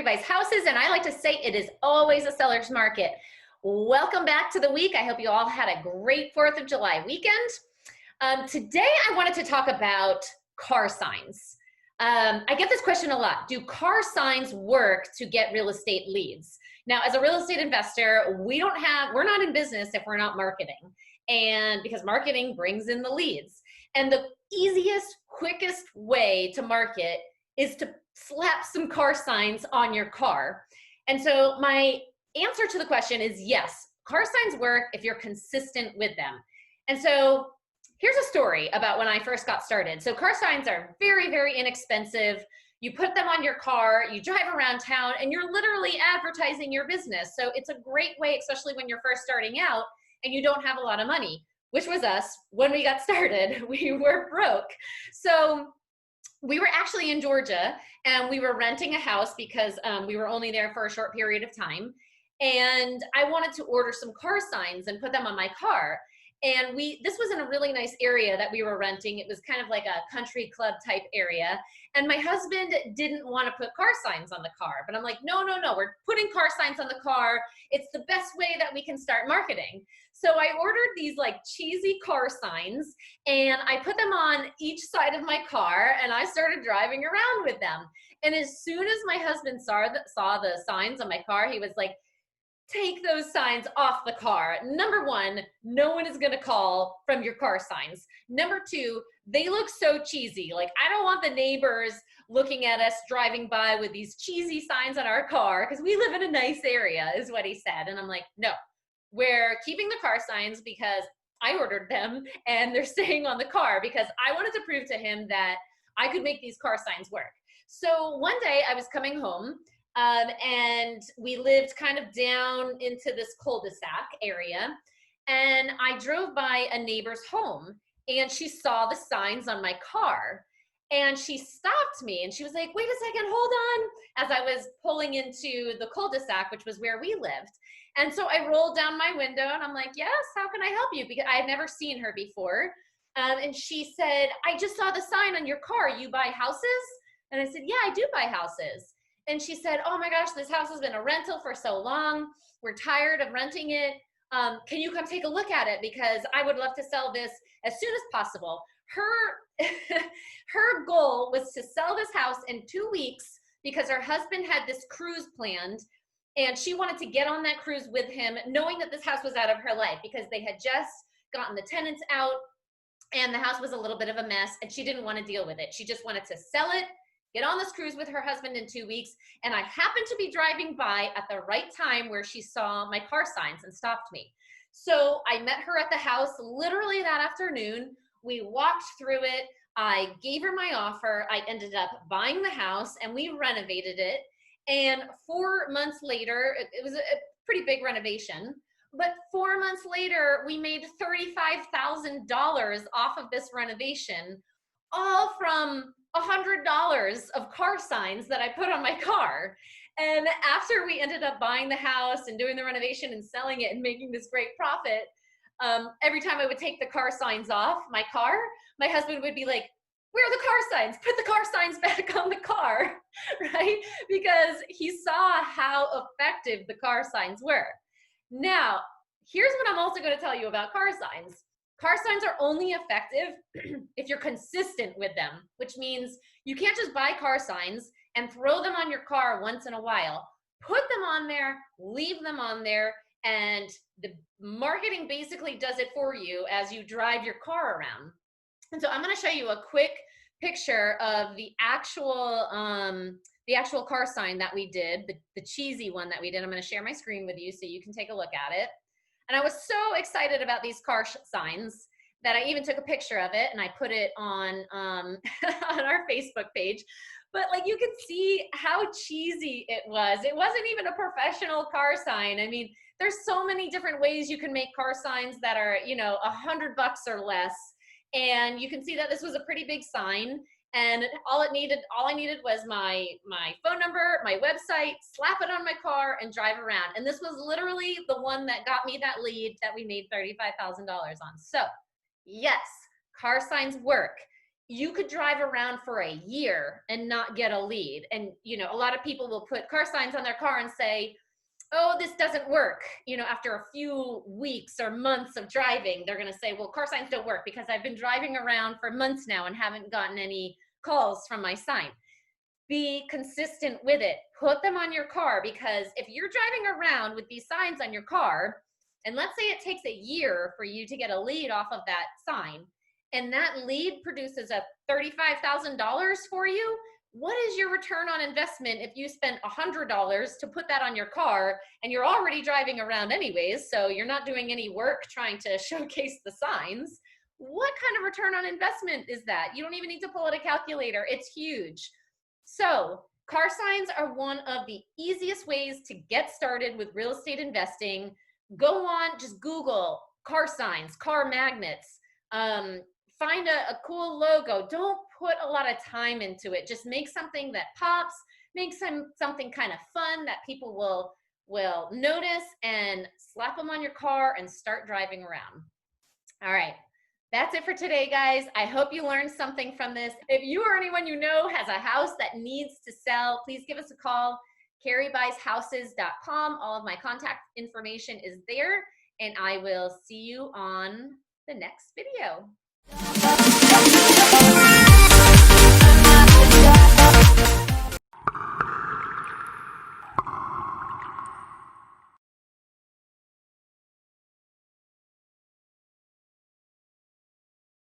buys houses, and I like to say it is always a seller's market. Welcome back to the week. I hope you all had a great 4th of July weekend. Today I wanted to talk about car signs. I get this question a lot. Do car signs work to get real estate leads? Now, as a real estate investor, we're not in business if we're not marketing, and because marketing brings in the leads. And the easiest, quickest way to market is to slap some car signs on your car. And so my answer to the question is yes, car signs work if you're consistent with them. And so here's a story about when I first got started. So car signs are very, very inexpensive. You put them on your car, you drive around town, and you're literally advertising your business. So it's a great way, especially when you're first starting out and you don't have a lot of money, which was us when we got started. We were broke. So we were actually in Georgia and we were renting a house because we were only there for a short period of time. And I wanted to order some car signs and put them on my car. And this was in a really nice area that we were renting. It was kind of like a country club type area. And my husband didn't want to put car signs on the car. But I'm like, no, we're putting car signs on the car. It's the best way that we can start marketing. So I ordered these like cheesy car signs and I put them on each side of my car and I started driving around with them. And as soon as my husband saw the signs on my car, he was like, take those signs off the car. Number one, no one is gonna call from your car signs. Number two, they look so cheesy. Like, I don't want the neighbors looking at us driving by with these cheesy signs on our car because we live in a nice area, is what he said. And I'm like, no, we're keeping the car signs because I ordered them and they're staying on the car because I wanted to prove to him that I could make these car signs work. So one day I was coming home and we lived kind of down into this cul-de-sac area. And I drove by a neighbor's home and she saw the signs on my car. And she stopped me and she was like, wait a second, hold on, as I was pulling into the cul-de-sac, which was where we lived. And so I rolled down my window and I'm like, yes, how can I help you? Because I had never seen her before. And she said, I just saw the sign on your car. You buy houses? And I said, yeah, I do buy houses. And she said, oh my gosh, this house has been a rental for so long. We're tired of renting it. Can you come take a look at it? Because I would love to sell this as soon as possible. Her goal was to sell this house in 2 weeks because her husband had this cruise planned and she wanted to get on that cruise with him, knowing that this house was out of her life because they had just gotten the tenants out and the house was a little bit of a mess and she didn't want to deal with it. She just wanted to sell it, get on this cruise with her husband in 2 weeks. And I happened to be driving by at the right time where she saw my car signs and stopped me. So I met her at the house literally that afternoon. We walked through it. I gave her my offer. I ended up buying the house and we renovated it. And 4 months later, it was a pretty big renovation, but 4 months later, we made $35,000 off of this renovation, all from $100 of car signs that I put on my car. And after we ended up buying the house and doing the renovation and selling it and making this great profit, every time I would take the car signs off my car, my husband would be like, where are the car signs? Put the car signs back on the car, right? Because he saw how effective the car signs were. Now, here's what I'm also going to tell you about car signs. Car signs are only effective if you're consistent with them, which means you can't just buy car signs and throw them on your car once in a while. Put them on there, leave them on there, and the marketing basically does it for you as you drive your car around. And so I'm going to show you a quick picture of the actual car sign that we did, the cheesy one that we did. I'm going to share my screen with you so you can take a look at it. And I was so excited about these car signs that I even took a picture of it and I put it on on our Facebook page. But like you can see how cheesy it was. It wasn't even a professional car sign. I mean, there's so many different ways you can make car signs that are, you know, $100 or less. And you can see that this was a pretty big sign. And all I needed was my phone number, my website, slap it on my car and drive around. And this was literally the one that got me that lead that we made $35,000 on. So yes, car signs work. you could drive around for a year and not get a lead. And, you know, a lot of people will put car signs on their car and say, oh, this doesn't work. You know, after a few weeks or months of driving, they're going to say, well, car signs don't work because I've been driving around for months now and haven't gotten any calls from my sign. Be consistent with it. Put them on your car, because if you're driving around with these signs on your car, and let's say it takes a year for you to get a lead off of that sign, and that lead produces a $35,000 for you, what is your return on investment if you spent $100 to put that on your car and you're already driving around anyways, so you're not doing any work trying to showcase the signs? What kind of return on investment is that? You don't even need to pull out a calculator. It's huge. So car signs are one of the easiest ways to get started with real estate investing. Go on, just Google car signs, car magnets, find a cool logo. Don't put a lot of time into it. Just make something that pops, make something kind of fun that people will notice, and slap them on your car and start driving around. All right. That's it for today, guys. I hope you learned something from this. If you or anyone you know has a house that needs to sell, please give us a call. CarrieBuysHouses.com. All of my contact information is there, and I will see you on the next video.